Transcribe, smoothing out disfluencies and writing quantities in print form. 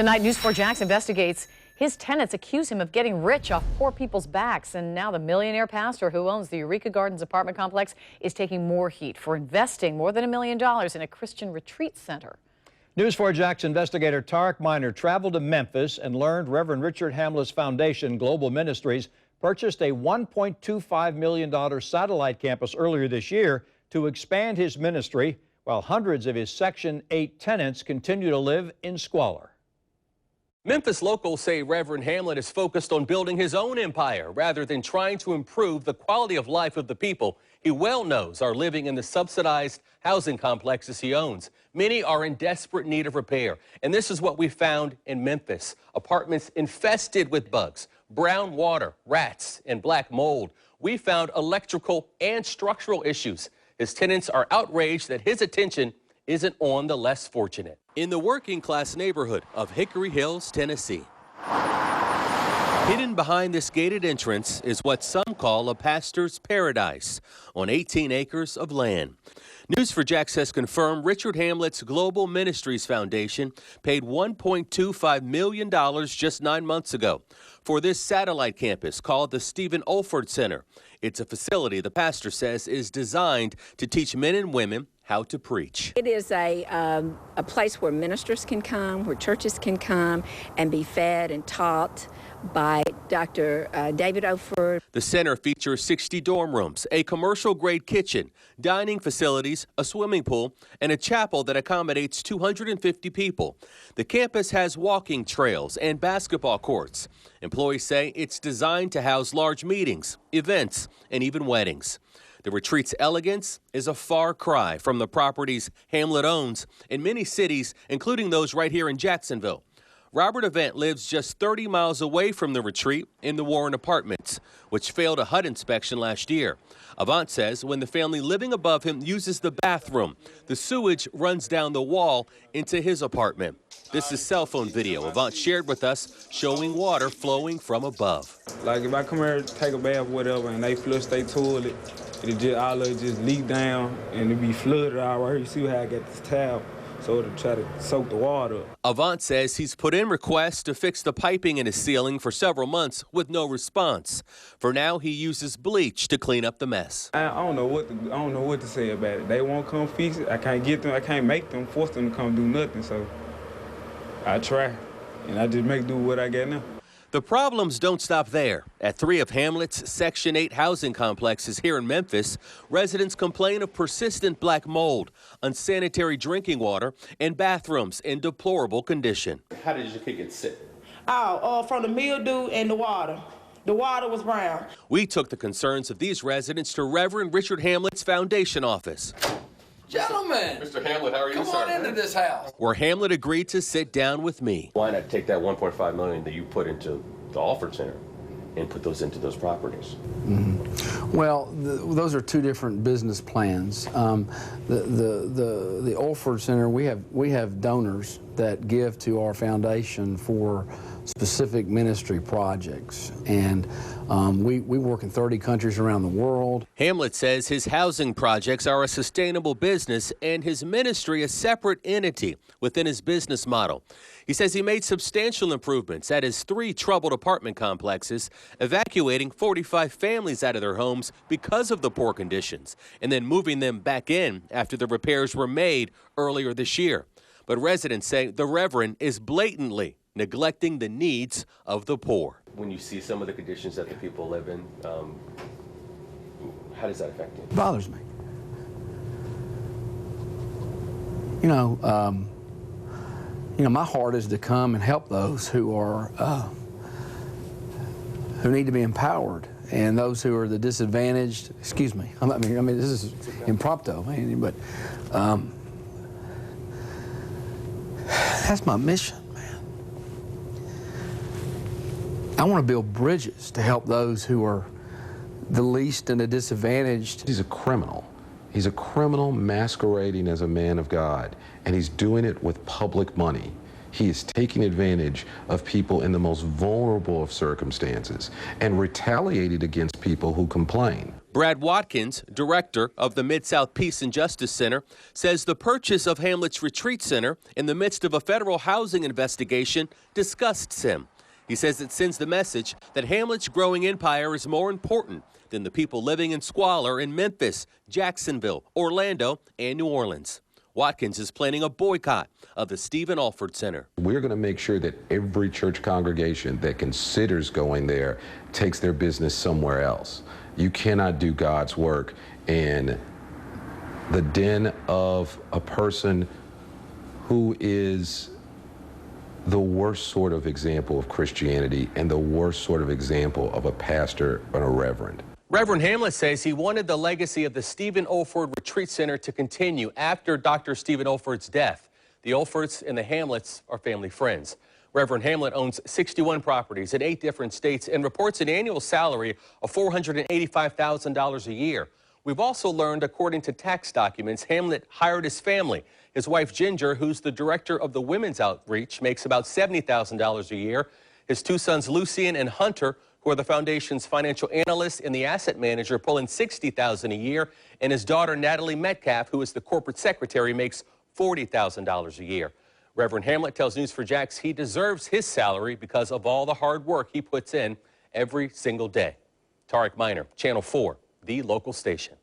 Tonight, News 4 Jax investigates. His tenants accuse him of getting rich off poor people's backs. And now the millionaire pastor who owns the Eureka Gardens apartment complex is taking more heat for investing more than $1 million in a Christian retreat center. News 4 Jax investigator Tarek Miner traveled to Memphis and learned Reverend Richard Hamlet's foundation, Global Ministries, purchased a $1.25 million satellite campus earlier this year to expand his ministry, while hundreds of his Section 8 tenants continue to live in squalor. Memphis locals say Reverend Hamlet is focused on building his own empire rather than trying to improve the quality of life of the people he well knows are living in the subsidized housing complexes he owns. Many are in desperate need of repair, and this is what we found in Memphis. Apartments infested with bugs, brown water, rats, and black mold. We found electrical and structural issues. His tenants are outraged that his attention isn't on the less fortunate. In the working-class neighborhood of Hickory Hills, Tennessee. Hidden behind this gated entrance is what some call a pastor's paradise on 18 acres of land. News 4 Jax has confirmed Richard Hamlet's Global Ministries Foundation paid $1.25 million just 9 months ago for this satellite campus called the Stephen Olford Center. It's a facility the pastor says is designed to teach men and women how to preach. It is a place where ministers can come, where churches can come and be fed and taught by Dr. David Olford. The center features 60 dorm rooms, a commercial-grade kitchen, dining facilities, a swimming pool, and a chapel that accommodates 250 people. The campus has walking trails and basketball courts. Employees say it's designed to house large meetings, events, and even weddings. The retreat's elegance is a far cry from the properties Hamlet owns in many cities, including those right here in Jacksonville. Robert Avant lives just 30 miles away from the retreat in the Warren Apartments, which failed a HUD inspection last year. Avant says when the family living above him uses the bathroom, the sewage runs down the wall into his apartment. This is cell phone video Avant shared with us showing water flowing from above. Like if I come here to take a bath or whatever and they flush their toilet, all of it just leak down and it be flooded out right here. You see how I got this towel, so to try to soak the water up. Avant says he's put in requests to fix the piping in his ceiling for several months with no response. For now, he uses bleach to clean up the mess. I don't know what to say about it. They won't come fix it. I can't get them. I can't make them, force them to come do nothing. So I try, and I just make do what I got now. The problems don't stop there. At 3 of Hamlet's Section 8 housing complexes here in Memphis, residents complain of persistent black mold, unsanitary drinking water, and bathrooms in deplorable condition. How did your kid get sick? From the mildew and the water. The water was brown. We took the concerns of these residents to Reverend Richard Hamlet's foundation office. Gentlemen! Mr. Hamlet, how are you, sir? Come on into this house. Where Hamlet agreed to sit down with me. Why not take that $1.5 million that you put into the Alford Center and put those into those properties? Mm-hmm. Well, those are two different business plans. The Alford Center, we have donors that give to our foundation for specific ministry projects, and we work in 30 countries around the world. Hamlet says his housing projects are a sustainable business and his ministry a separate entity within his business model. He says he made substantial improvements at his 3 troubled apartment complexes, evacuating 45 families out of their homes because of the poor conditions, and then moving them back in after the repairs were made earlier this year. But residents say the Reverend is blatantly neglecting the needs of the poor. When you see some of the conditions that the people live in, how does that affect you? It bothers me. My heart is to come and help those who are who need to be empowered, and those who are the disadvantaged. Excuse me. I mean, this is impromptu, but that's my mission. I want to build bridges to help those who are the least and the disadvantaged. He's a criminal. He's a criminal masquerading as a man of God, and he's doing it with public money. He is taking advantage of people in the most vulnerable of circumstances and retaliating against people who complain. Brad Watkins, director of the Mid-South Peace and Justice Center, says the purchase of Hamlet's Retreat Center in the midst of a federal housing investigation disgusts him. He says it sends the message that Hamlet's growing empire is more important than the people living in squalor in Memphis, Jacksonville, Orlando, and New Orleans. Watkins is planning a boycott of the Stephen Alford Center. We're going to make sure that every church congregation that considers going there takes their business somewhere else. You cannot do God's work in the den of a person who is the worst sort of example of Christianity and the worst sort of example of a pastor and a reverend. Reverend Hamlet says he wanted the legacy of the Stephen Alford Retreat Center to continue after Dr. Stephen Alford's death. The Alfords and the Hamlets are family friends. Reverend Hamlet owns 61 properties in 8 different states and reports an annual salary of $485,000 a year. We've also learned, according to tax documents, Hamlet hired his family. His wife, Ginger, who's the director of the Women's Outreach, makes about $70,000 a year. His 2 sons, Lucian and Hunter, who are the foundation's financial analyst and the asset manager, pull in $60,000 a year. And his daughter, Natalie Metcalf, who is the corporate secretary, makes $40,000 a year. Reverend Hamlet tells News4Jax he deserves his salary because of all the hard work he puts in every single day. Tarek Miner, Channel 4, the local station.